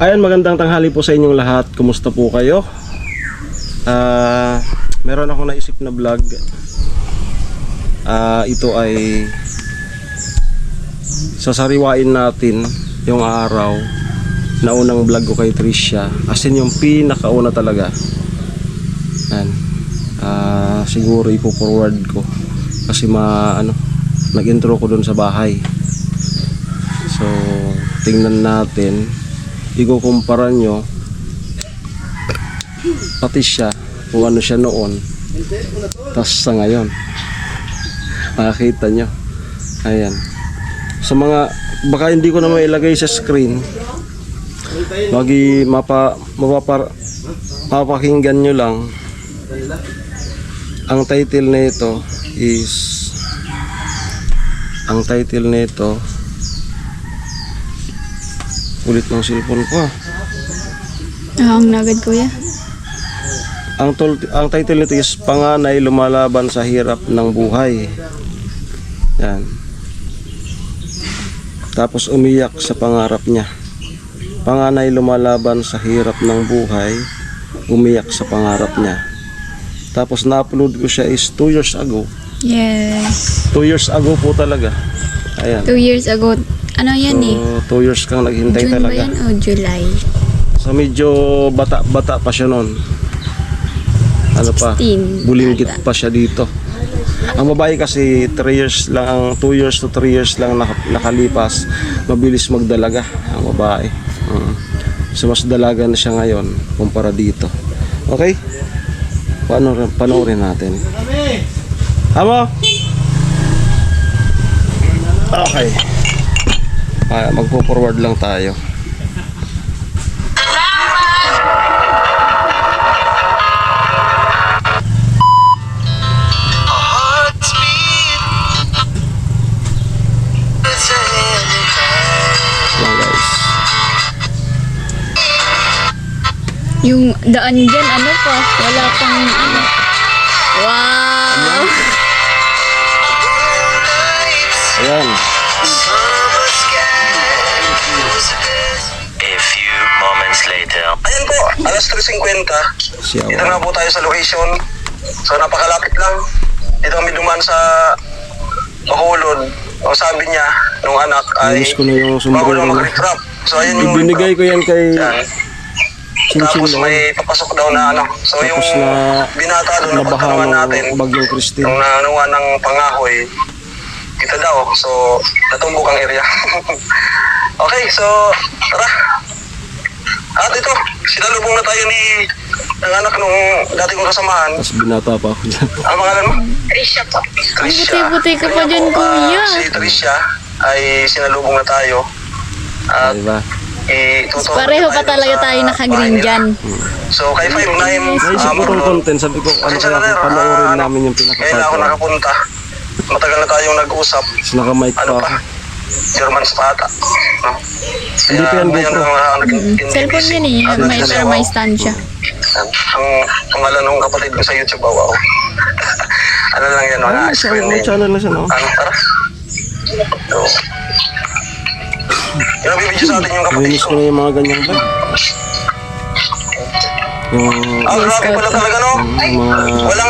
Ayan, magandang tanghali po sa inyong lahat. Kumusta po kayo? Meron akong naisip na vlog. Ito ay sasariwain natin yung araw na unang vlog ko kay Tricia. As in yung pinakauna talaga. Ayan. Siguro ipo-forward ko kasi nag-intro ko dun sa bahay. So, tingnan natin, ikukumpara nyo pati siya kung ano siya noon tas sa ngayon. Makikita nyo. Ayan. Sa mga baka hindi ko na mailagay sa screen, mapapakinggan nyo lang. Ang title nito ulit ng cellphone ko. Ang nagad kuya. Ang title nito is Panganay Lumalaban sa Hirap ng Buhay. Yan. Tapos umiyak sa pangarap niya. Panganay lumalaban sa hirap ng buhay, umiyak sa pangarap niya. Tapos na-upload ko siya is 2 years ago. Yes. 2 years ago po talaga. Ayan. 2 years ago. Ano yan So, 2 years kang naghintay June talaga. ba yan o July? So medyo bata pa siya noon. Ano pa? 16 Bulinggit ata. pa siya dito. Ang babae kasi 3 years lang, ang 2 years to 3 years lang nakalipas, mabilis magdalaga ang babae. So mas dalaga na siya ngayon kumpara dito. Okay? Panoorin natin. Amo? Okay. Magpo-forward lang tayo. Yan guys. Yung daan dyan, ano pa? Wala pang ano. Wow! Ayan. A few moments later. Ayan po, alas 3:50. Siya. Dito na po tayo sa location. So napakalapit lang. Dito kami duman sa Bacolod. Ang sabi niya, nung anak ay Namiss ko na yung sombrero bago lang niya. mag-recrap. So ayun yung Ibinigay ko yan kay Yan. Chinchin Tapos noon. may papasok daw na ano. So Tapos yung na binata doon na nabaha pagtanungan natin, ng bagyong Christine. nung nanuwa ng pangahoy, kita daw. So natumbok ang area. Okay, so tara. At ito, sinalubong na tayo ni ng anak nung dati kong kasamahan. Tapos binata pa ako dyan. Ang pangalan mo? Tricia po. Tricia. Puti-puti ka pa dyan, Kaya po, kuya. si Tricia ay sinalubong na tayo. At Diba? ituturo Pareho na pa talaga sa tayo bahay naka-green nila. dyan. So kay 5'9", Naisip ko itong content. Sabi ko, ano kaya kung panoorin namin yung kaya na ako pinaka-part. nakapunta. Matagal na tayong nag-usap. Tapos naka-mic pa Ano ako. pa? German Spata. No? Hindi pa yan ngayon GoPro. lang naging Cellphone yan eh. May stand siya. Ang pangalan ng kapatid ko sa YouTube, wow. Ano lang yan, mga May screen may name. channel na siya, no? Ano, tara. So, yung nabibidyo sa atin yung kapatid Namiss ko. ko na yung mga ganyang vlog. Yung Grabe pala talaga, no? mga Walang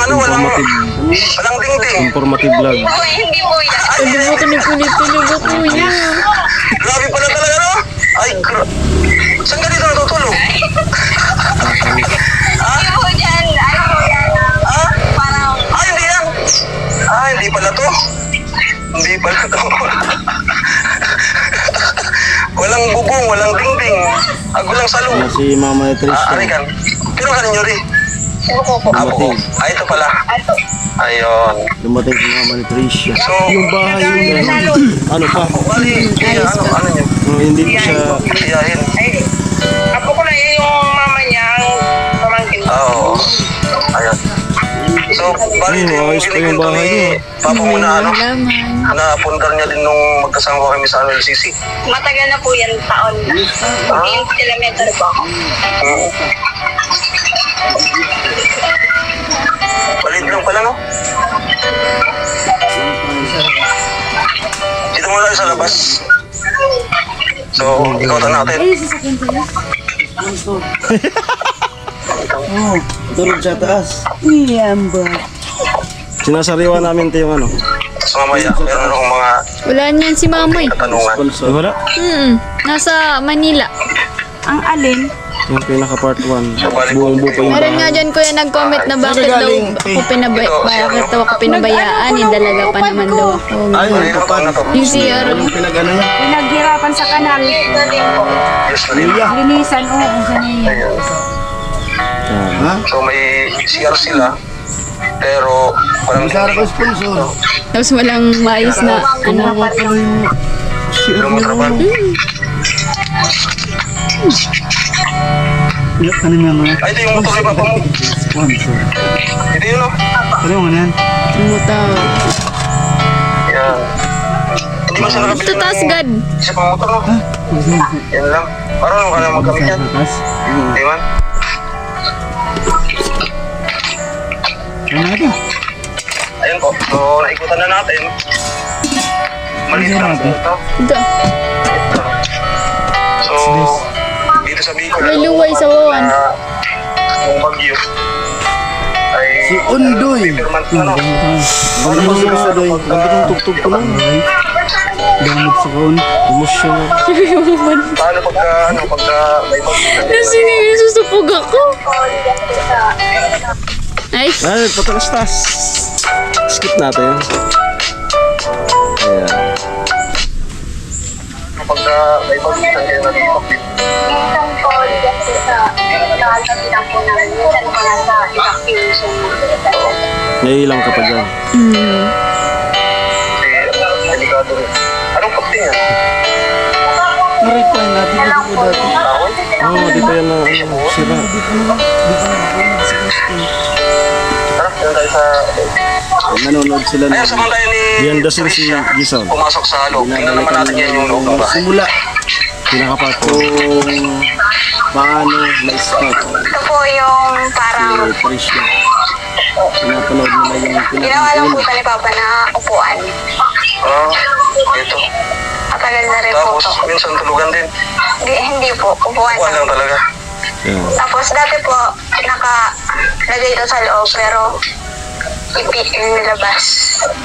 dingding. informative vlog. Hindi po yan. Pwede mo kulit-kulit ba kuya? Grabe pala talaga, no? Ay, saan ka dito natutulog? Hindi po yan. Ano po yan? Ha? Parang Hindi yan. Hindi pala to. Hindi pala to. Walang bubong, walang dingding. Walang salong. Si Mama Tricia. Arikan. Pero ka ninyo rin. po. Dumating. Ito pala. Ato. Ayun. Dumating si Mama Tricia. So, Yung bahay yun eh. Ano pa? Bali, kaya ano nyo? Hindi ko siya... Siyahin. Ay, apo ko na yun yung mama niya, ang pamangkin ko. Oo. Ayun. So, bali ito yung ayos pa yung kinikwento bahay ni niyo. Papa mo na ano. Halaman. Napundar niya din nung magkasama kami sa LCC. Matagal na po yan, taon na. 15 kilometer po ako. Balit lang pala, no? Dito muna tayo sa labas. So, ikaw natin. Oh, tulog sa taas. Sinasariwa namin ito yung ano. So mamaya, meron akong mga Wala niyan si mama eh. katanungan. Wala. Nasa Manila. Ang alin? Yung pinaka part 1. Buong buo pa yung Meron nga dyan kuya nag-comment na bakit daw ako pinabayaan. Dalaga pa naman daw ako. Ay, kapag Yung CR. yung pinag-ano niya. Pinaghirapan sa kanal. Yes, na rin. Linisan, oo, ganyan. Ayan. Ha? So may CR sila, pero walang Masara ko sponsor. Tapos walang maayos na ano. lumatrapan. Ano nga mga Ay, ito yung motor ni Papa mo. sponsor? Ito yun, no? Ano nga yan? Tumutaw. Yan. Hindi mo siya nakabili Ito taas gad. isa pang motor, no? Yan lang. Parang ka na magkamit yan. Taas? Hindi man. Ano nga ito? Ayun po. So, naikutan na natin. Maliit lang po ito. Ito. So, dito sa Bicol. May luway sa wawan. Kung bagyo. Ay, Si Undoy. Permanent na, no? Ano ba sa Undoy? Ganda ng tugtog ko lang. Damot sa kaon. Emotional. Paano pagka may bagyo? Kasi susupog ako. Ay, Ay, patalas-tas. Skip natin. Ayan. Pagka may bagyo, kaya nag-iipag. Naiilang ka pa dyan. Kasi, delikado rin. Anong pagti niya? Maray pa natin dito po dati. Tawon? Oo, dito yan na ano, sira. Tara, yan tayo sa... Nanonood sila Ayun, na sabang tayo ni Yan daw sila si Trisha. Jason. Pumasok sa loob. Tingnan naman natin yan yung loob ng bahay. simula Pinaka-part 1. kung paano na-scout Ito po yung parang si Trisha. Pinapanood nila yung ginawa lang po ito ni Papa na upuan. Ah, ito. Matagal na rin po Tapos, ito. minsan tulugan din. Hindi po, upuan Kuha lang lang. talaga. Yan. Tapos dati po, nakalagay ito sa loob pero nilabas.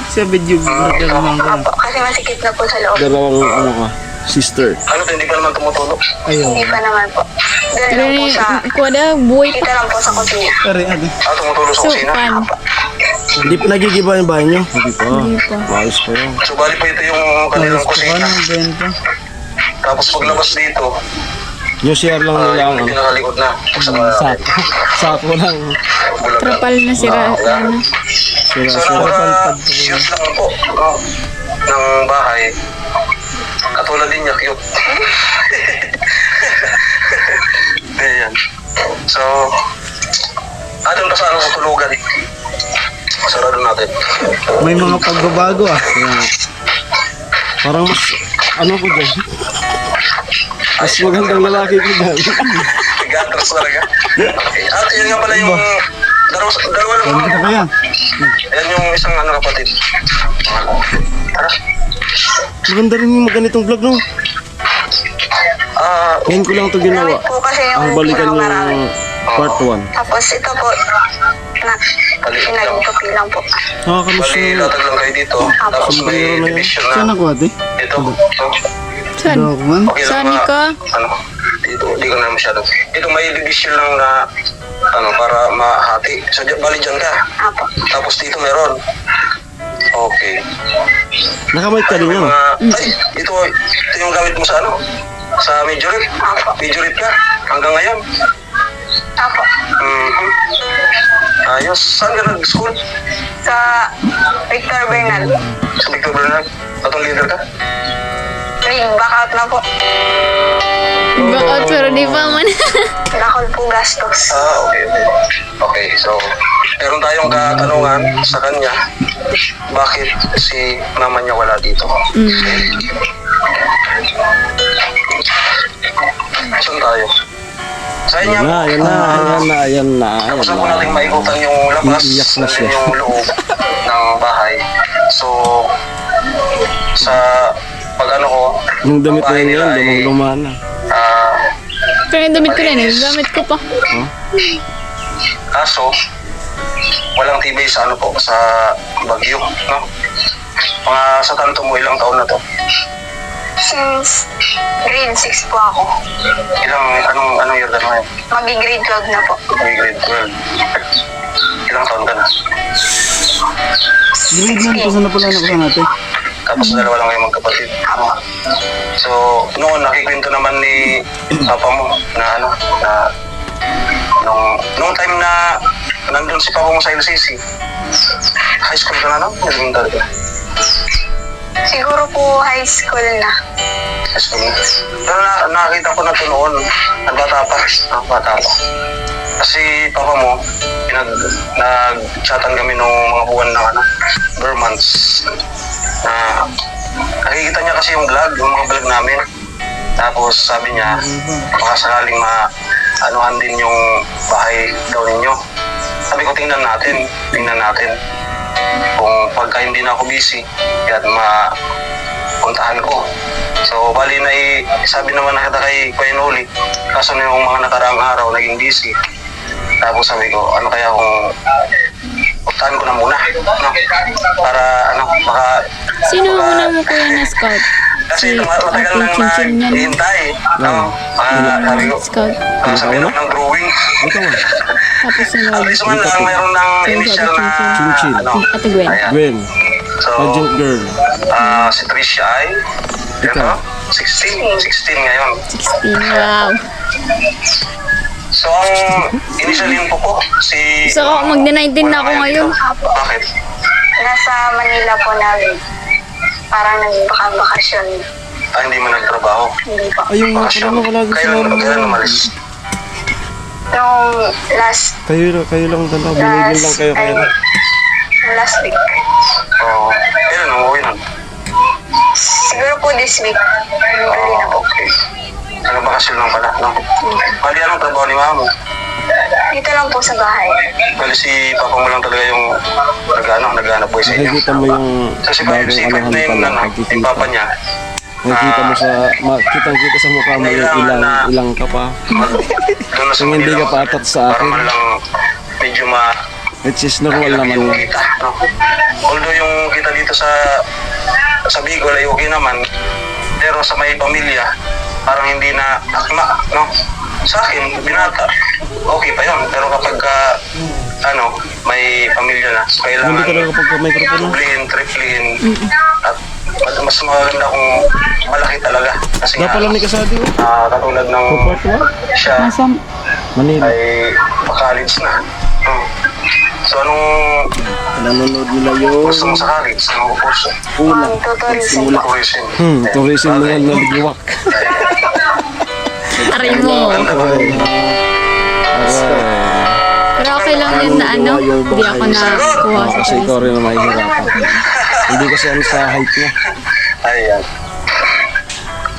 sa video naman ko. Apo, kasi masikip na po sa loob. Dalawang ano ka, sister. Ano to, hindi pa naman tumutulog. Hindi pa naman po. Doon lang po sa, kuha na, buhay dito lang po sa kusina. Pare, ano? Ah, tumutulog sa So, kusina. pan. Hindi pa nagigiba yung bahay nyo? Hindi pa. Hindi pa. Maayos pa yun. So, bali pa ito yung kanilang kusina. Ano benta? Tapos paglabas dito, Yung CR lang nila ang yung ano. pinakalikod na. Sa mga Sako. Sako lang. bulagan. Trapal na sira. Ano. Sira, So, sira. napaka-cute lang po ng bahay. Katulad din niya, cute. Ayan. So, doon pa sa ano sa tulugan. Sarado natin. May mga pagbabago ah. Kaya, parang mas, ano ko dyan? Mas magandang lalaki ko dyan. Gatras talaga. Okay. At yun nga pala yung dalawa lang Ano mga. ba yan? Yan yung isang ano kapatid. Tara. Maganda rin yung ganitong vlog, no? Ah, Ngayon ko lang ito ginawa. Gamit po kasi yung Ang balikan marami. yung part 1. Tapos ito po, pinagtupi lang po. Nakakamiss bali yun. latag lang kayo dito. Tapos may division Saan na. ako ate? Ito. Saan? Daw ako man. Okay lang Saan ba? ka? Ano? Dito, hindi ko na masyado. Dito may division lang na ano para mahati. So bali dyan ka. Apo. Tapos dito meron. Okay. Nakamay ka din May yun. mga, ay, ito yung gamit mo sa ano? Sa majorette. Apo. Majorette ka. Hanggang ngayon. Apo. Mhm. Ayos. Saan ka nag-school? Sa Victor Bernal. Sa Victor Bernal. Atong leader ka? Back out na po. Back out pero di pa man. Nakol po gastos. Ah, okay, okay. Okay, so, meron tayong katanungan sa kanya. Bakit si mama niya wala dito? Saan tayo? Sa inyo, Yan na. tapos na po natin maikutan yung labas, Iiyak na siya. yung loob ng bahay. So, sa pag ano ko, Yung damit na bahay yun, nila ay, lumang-luma na. Pero yung damit ko na yun, gamit ko pa. Kaso, walang tibay sa ano po, sa bagyo, no? Mga sa tanto mo, ilang taon na to? Since grade 6 po ako. Anong year ka na ngayon? Magi-grade 12 na po. May grade 12. Ilang taon ka na? Grade 9 po sana pala na ko natin. Tapos dalawa lang kayo magkapatid. So, noon nakikwento naman ni papa mo na nung time na nandun si papa mo sa LCC, high school ka na, no? Elementary ka. Siguro po high school na. High school na. Pero nakakita ko na ito noon, nagbata pa. Kasi papa mo, nag-chatan kami nung mga buwan na bare months. Nakikita niya kasi yung mga vlog namin. Tapos sabi niya, baka sakaling anuhan din yung bahay daw ninyo. Sabi ko, tingnan natin. Kung pagka hindi na ako busy, yan mapuntahan ko. So, bali na sabi naman na kita kay Kuya Noli, kaso na yung mga nakaraang araw naging busy. Tapos sabi ko, ano kaya kung puntahan ko na muna, no? Para baka... Sino ang una mo kuya na scout? Kasi Si matagal Ate nang Chinchin niya, no? naghihintay. No? Sabi ko, Scout. sabi ko ng drawing. Ito nga. Tapos sunod. At least man lang mayroon ng initial na Chinchin. Ate Gwen. Ayan. Gwen. So, Pageant girl. si Tricia ay Ikaw. 16 ngayon. 16. Wow. So, ang initial info ko, si... So, magna-19 na ako ngayon. Bakit? Nasa Manila po namin. Parang nagbakasyon. Hindi mo nagtrabaho. Hindi po. Ay, yung mga Bakasyon. pala palagi sa Kailan umalis? Nung last Kayo lang dalawa. Binigyan lang kayo kaya. last week. Oo. Kailan umuwi nun? Siguro po this week. Uli na po. Okay. Bakasyon lang pala, no? Bali, anong trabaho ni mama mo? Dito lang po sa bahay. Bali, si papa mo lang talaga yung nag-aanap buhay sa inyo. Nakikita mo yung So, si Kuya bagong si Fred anahan na yung pala. yung papa niya, Nakikita mo kitang-kita sa mukha mo yung ilang ka pa. doon na sa Kung hindi Manila, ka patat sa para akin. man lang medyo Which is normal naman yung yun. kita, no? Although yung kita dito sa Bicol ay okay naman, pero sa may pamilya, parang hindi na akma, no? Sa akin, binata, okay pa yun. Pero kapag may pamilya na, so Hindi kailangan talaga pagka-microphone. dublihin, triplihin, at mas maganda kung malaki talaga. Kasi Napala ni Kasadi oh. katulad ng Part 1? siya Nasa Manila. ay pa-college na. So anong Nanonood nila yun. gusto mo sa college? Anong kurso? Una. Tourism. Tourism. Tourism na yan, naligiwak. Aray mo. Pero okay lang yun na hindi ako nakuha sa Kasi ikaw tourism. rin na mahihirapan. Hindi kasi ano sa height niya. Ayan.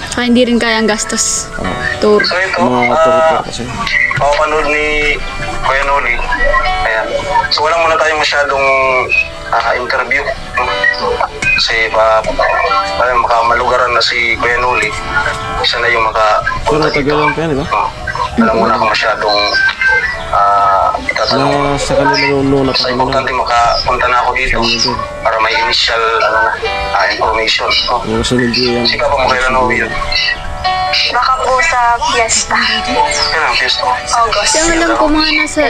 Saka hindi rin kaya ang gastos. Tour. So ito, Mga turutor kasi. papanood ni Kuya Noli. Ayan. So wala muna tayong masyadong interview. No? Kasi makamalugaran na si Kuya Noli. Isa na yung Pero makapunta dito. tagalan pa yan, di ba? Wala muna akong masyadong itatanong. Sa kanila noon na Basta pa importante makapunta na ako dito para may initial information. No? Yung sunod yun yan. Si Papa mo kailan uwi yun? Baka po sa fiesta. Yan ang fiesta. August. Kasi ang alam ko mga nasa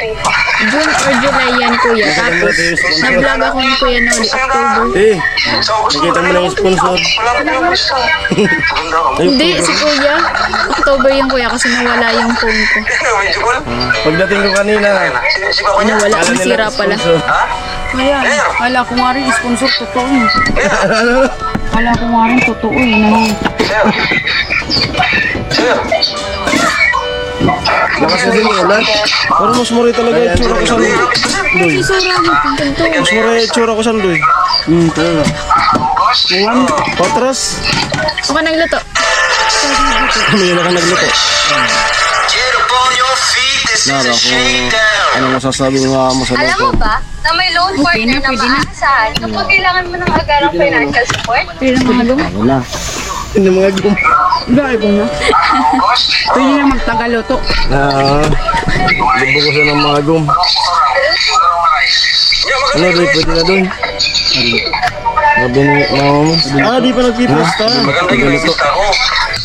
June or July yan kuya. Tapos na-vlog ako ni Kuya Noli October. Eh, Sa August nakita mo lang yung sponsor. Wala pa yung fiesta. Maganda ka mo. Hindi, si Kuya. October yung kuya kasi nawala yung phone ko. Medyo cool. Pagdating ko kanina, Ayun na. Si Papa niya. Nawala, nasira pala. Ha? Ayan, kala ko nga rin sponsor totoo eh. Kala ko nga rin totoo eh. Sir. Sir. Lakas na din yung ulan. Parang mas mura talaga yung tsura ko sa Loy. Sisura mo kung ganito. Mas mura yung tsura ko sa Loy. Talaga. Patras. Ako nagluto. Kami yun ka nagluto. Get up on your feet, this is Nara, a kung shakedown. ano masasabi mo sa Alam mo luto. ba na may loan partner na maasahan kapag kailangan mo ng agarang financial support? Pero mga lum. Wala. Yung mga gum. Dahil ko na. Pwede na magtagaloto. Libo ko siya ng mga gum. Ano, di pwede na doon. Sabi ni mama mo. Di pa nagpipesta. Maganda yung pista ko.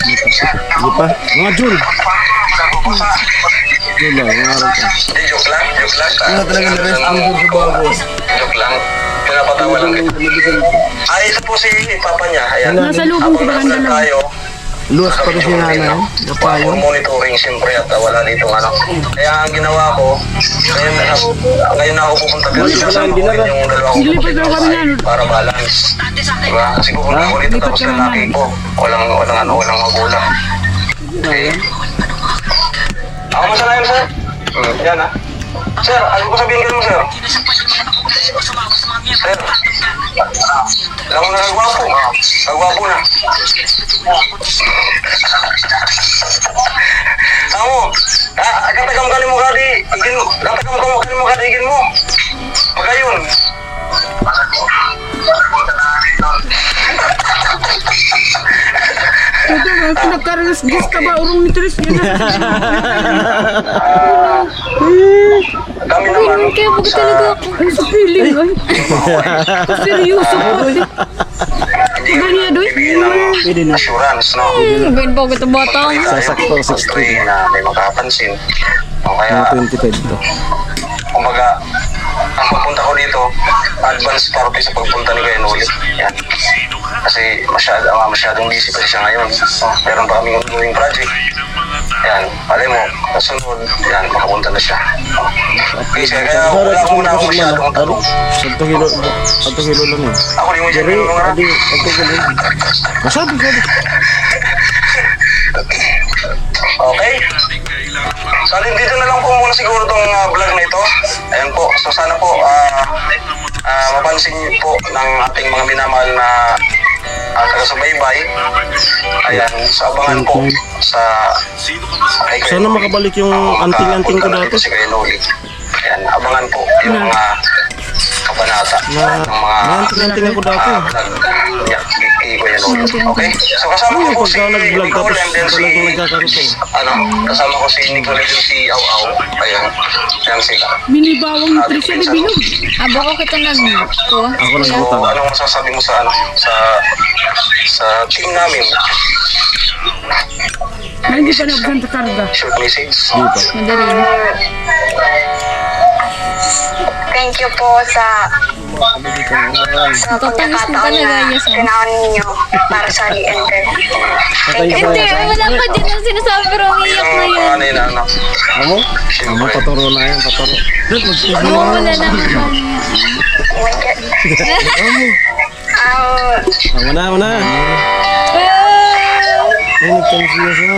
Di pa. Mga June. Yun lang, mga araw ka. Hindi, joke lang. Ano talaga na-rest ang doon sa bago? Joke lang. Pinapatawa lang kita. Ito po si Papa niya. Ayan. Nasa lubong ko ba ang dalawa? Tayo. Luwas pa rin si nanay. For monitoring siyempre at wala dito ano. Kaya ang ginawa ko, ngayon na ako pupunta dito sa yung dalawang Nilipad daw kami na. para balance. Diba? Kasi pupunta ako dito tapos lalaki ko. Walang magulang. Okay. Ako masalayan sir. Yan ha. Sir, ano ko sabihin ka mo sir? Sir, alam mo na nagwapo. Nagwapo na. Ako, katagam ka ni mo kadi. Katagam ka ni mo kadi igin mo. Pagayon. Ito, pinagkaras-gas ka ba? Urong ni Tris yun na. Kami naman Kaya bakit talaga ako? Ano sa feeling ay? Seryoso po. Ganyan doy? Pwede na. Assurance, no? Sabihin po kita bata. Sasakto, 6'3" na may makapansin. O kaya, Mga 25 to. kumbaga, ang pagpunta ko dito, advance party sa pagpunta ni Kuya Noli. Yan. Kasi masyadong busy pa siya ngayon. Meron pa kaming ongoing project. Yan, pala mo, kasunod, yan, makapunta na siya. Okay, kaya wala muna ako masyadong tanong. 1 kilo lang yun. Ako di mo dyan yung mga Adi, 1 kilo. Masabi. Okay? So, dito na lang po muna siguro itong vlog na ito. Ayan po. So, sana po mapansin niyo po ng ating mga minamahal na taga-subaybay. Ayan. So, abangan po sa... Sana makabalik yung anting-anting ko dati. Si Kuya Noli. Ayan. Abangan po yung mga kabanata ng mga... Anting-anting ako dati. vlog niya kay Kuya Noli. Okay? So, kasama ko po si Pagka nag-vlog Nicole tapos and then si... talagang nagkakaroon. kasama ko si Nicole and si Au-Au. Ayan. Ayan sila. Binibawang ni Tris yan, binog. Abo ko kita nagkuha. Ako So, nagutang. anong masasabi mo sa sa team namin? Na hindi pa nabsan sa karga. Short message. Dito. Madali na. Thank you po sa Natatanis mo talaga, yes. ginawa ninyo para sa enter. Hindi, wala pa din ang sinasabi pero umiiyak na Yung yan. ano yun, ano? Amo? Amo, paturo na yan, paturo. Oo, wala na. Amo na. Ay, nagtansiya siya.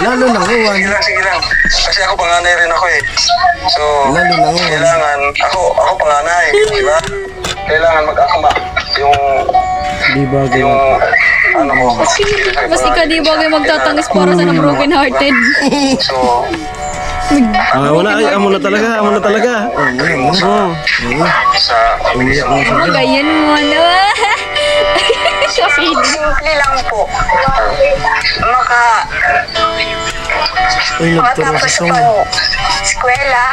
Lalo na ngayon. Sige lang. Kasi ako panganay rin ako eh. So, Lalo na ngayon. kailangan, ako panganay, di ba? Kailangan mag-akma yung, Di ba? ano ko. Mas ikaw di bagay magtatangis para sa ng broken hearted. So, Wala, ay, amo na talaga. Oo. sa pabilis mo. Magayan mo, ano? Sa feeling. Simple lang po. Ay, nagturo Makatapos sa po ng eskwela,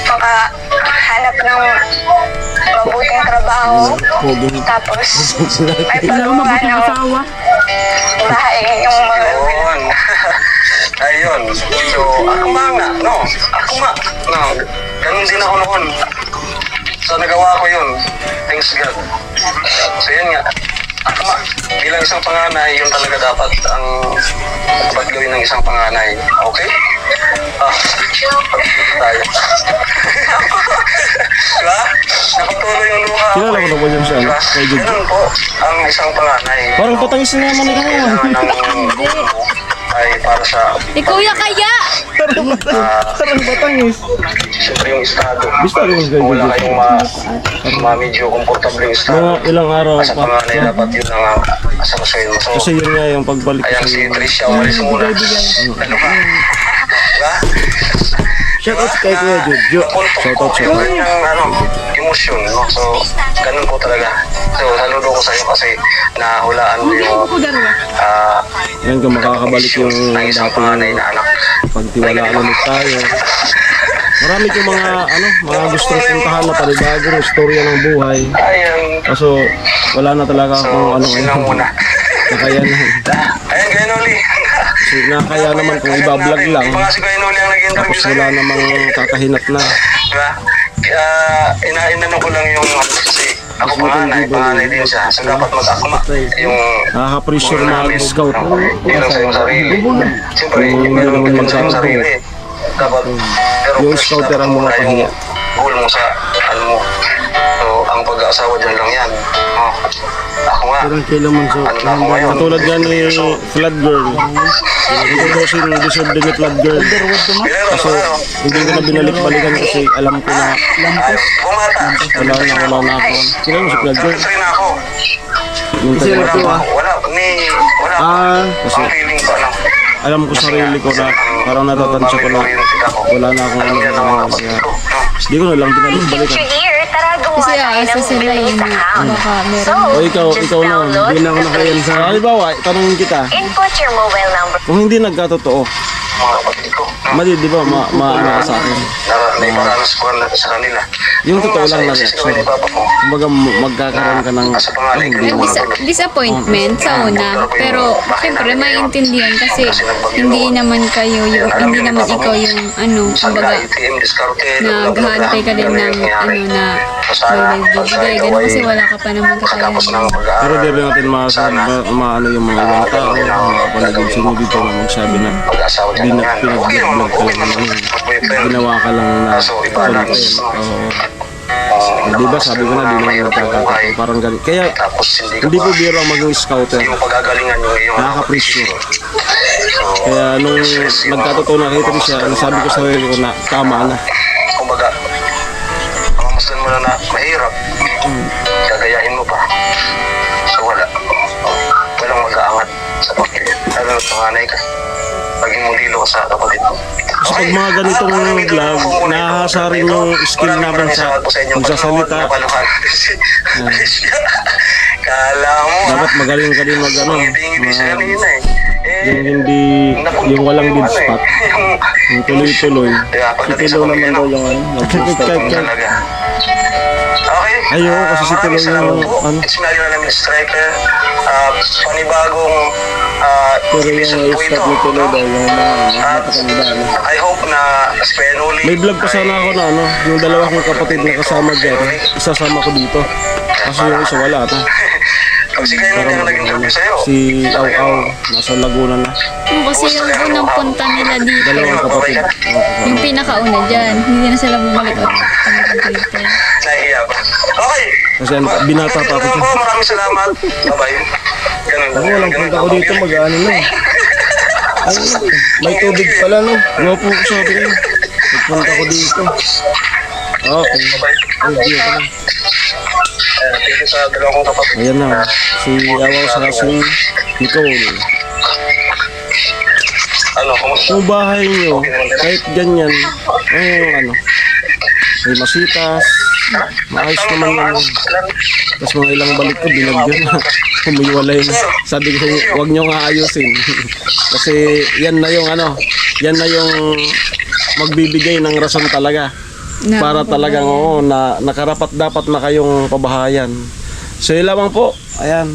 makahanap ng mabuting trabaho, tapos may Kailangan pagkuha mabuting ng asawa. bahay yung mga Ayun. Ayun. So, akma nga, no? Akma. No. Ganun din ako noon. So, nagawa ko yun. Thanks God. So, yun nga. Akma. Bilang isang panganay, yun talaga dapat ang dapat gawin ng isang panganay. Okay? Tayo. Diba? Napatuloy yung luha. Kilala ko na ba yun siya? Diba? Kay Jud. Ganun po ang isang panganay. Parang patangis na naman ikaw. Kailangan ng ay para sa Kuya kaya! Parang patangis. siyempre yung estado. Bista rin kay Wala Jud. kayong medyo komportable yung estado. Mga ilang araw Sa pa. panganay dapat yun ang asasuin mo. So, Kasi yun nga yung pagbalik ko ayan sa si Tricia, umalis muna. Ano ka? Diba? Shout out kay Kuya Jojo. Shout out sa yung emosyon, no? So, ganun po talaga. So, saludo ko sa iyo kasi nahulaan mo yung Yan kung makakabalik yung ng isang panganay na anak. pagtiwalaan ulit tayo. Marami kong mga gustong puntahan na panibagong istorya ng buhay. Ayan. Kaso wala na talaga akong Yun lang muna. nakaya na. Ayan, kaya Noli. So, nakaya naman kung iba-vlog lang. Di pa kasi kaya Noli ang nag-interview Tapos sa'yo. wala namang kakahinat na. Diba? Kaya inano ko lang yung kasi ako panganay din siya. So dapat mag-akma yung Nakaka-pressure mga scout. yun lang sa iyong sarili. Siyempre, Yung meron meron din sa iyong magkakaroon. sarili. Dapat, pero Yung first, scouter dapat ang mga muna yung pahiya. goal mo sa ano mo. So, ang pag-aasawa dyan lang yan. Oh, ako nga. Parang kailan man so. Ano na ako ngayon? Katulad nga ni Flood Girl. Ito daw si deserve din ni Flood Girl. Pero Kaso hindi ko na binalik-balikan kasi alam ko na bumata. wala na ako. Sila mo si Flood Girl. Tuloy na ako. Yung Wala talaga. pa ako. Wala. Wala. Kasi Ang feeling ko, ano. alam ko sarili ko na parang natatansya ko na wala na akong Alam yan ng mga kapatid ko. No? Hindi ko na lang binalik-balikan. Kasi aasa sila yung baka meron. O ikaw na, hindi na ako nakayan sa... Halimbawa, tanongin kita, Input your mobile number. kung hindi nagkatotoo, Mga kapatid ko. No? mali, di ba, maano ka sa akin? Naiparanas ko na sa kanila. Yung totoo lang na reaction. reaction. Ni Papa ko. Kumbaga, magkakaroon ka ng... Sa pangalan ko hindi yung mo. Disappointment sa una, pero syempre maintindihan kasi hindi naman kayo yung, hindi naman ikaw yung kumbaga ATM discarded. naghahantay ka din ng na may bibigay, ganun kasi wala ka pa naman Tapos ng kakayahan. Pero pag-aaral. di rin natin maano yung mga ibang tao, mga kapalagod sa inyo dito na magsabi na Pag-asawa dyan hindi lang na yan. Okay naman, pinag-vlog ka okay lang naman. naman. Mag-boyfriend. Ginawa ka lang na So, i-balance. content. Oo. Di ba sabi ko na di naman Mahirap yung buhay. nagkakataon. Parang ganun. Kaya Tapos hindi po biro ang maging scouter. yung pagagalingan yung iyong Nakaka-pressure. So, Kaya nung nagkatotoo na kita siya, nasabi ko sa sarili ko na tama na. kumbaga, mamasdan mo na na mahirap. Gagayahin mo pa. So wala. Walang mag-aangat sa pagkili. Lalo na panganay ka. Paging modelo ka sa kapatid mo. Kasi pag mga ganitong vlog, nahahasa rin yung skill namin sa pagsasalita. Kala mo, Dapat magaling ka din mag Ngiti-ngiti siya kanina eh. yung hindi, yung walang dead spot, yung tuloy-tuloy. Si Tilo naman daw yung Kahit Talaga. Okay. Ayaw, kasi si maraming Tilo salamat yung, po. It's Mario na namin striker. Panibagong pero yung episode po stop ito. ni Tilo daw yung At I hope na Spenoli may vlog pa sana ako na yung dalawa kong kapatid na kasama dyan, isasama ko dito. Kasi yung isa wala ta. Kasi kayo na yung nag-interview sa'yo. Si Au Au, nasa Laguna na. Kasi yung unang punta nila dito, Dalawang kapatid. yung pinakauna dyan, hindi na sila bumalik ulit dito. Nahihiya pa. Okay. Kasi binata pa ako dyan. Maraming salamat. Bye-bye. Ganun Ako walang punta ko dito mag-ano na eh. May tubig pala no. Ano po sabi ko? Nagpunta ko dito. Okay. Bye-bye. Ay, ka na. Thank you sa dalawang kong kapatid. Ayan na. Si Awaw sa si Nicole. Kumusta? Yung bahay nyo, kahit ganyan, may masitas, maayos naman lang. Tapos mga ilang balik ko, binagyan na. Kumuiwalay na. Sabi ko, huwag nyo nga ayusin. Kasi yan na yung yan na yung magbibigay ng rason talaga. Para talagang na nakarapat dapat na kayong pabahayan. So yun lamang po. Ayan.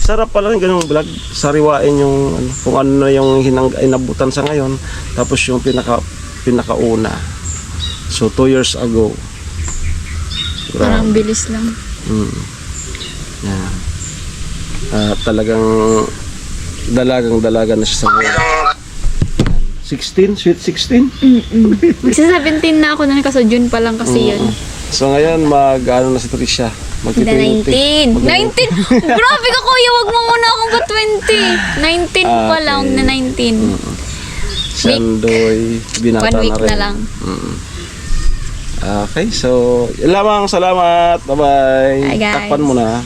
Sarap pala yung ganung vlog. Sariwain yung kung ano na yung inabutan sa ngayon. Tapos yung pinakauna. So 2 years ago. Parang bilis lang. Yan. Talagang dalagang-dalaga na siya sa ngayon. 16? Sweet 16? Magsa-17 na ako na kaso June pa lang kasi yun. So ngayon na si Trisha. The 19. 19! Grabe ka kuya, wag mo muna akong ba 20. 19 pa lang, na 19. Sandoy, binata 1 week na rin. na lang. Okay, so yun lamang. Salamat. Bye-bye. Bye, guys. Takpan mo na.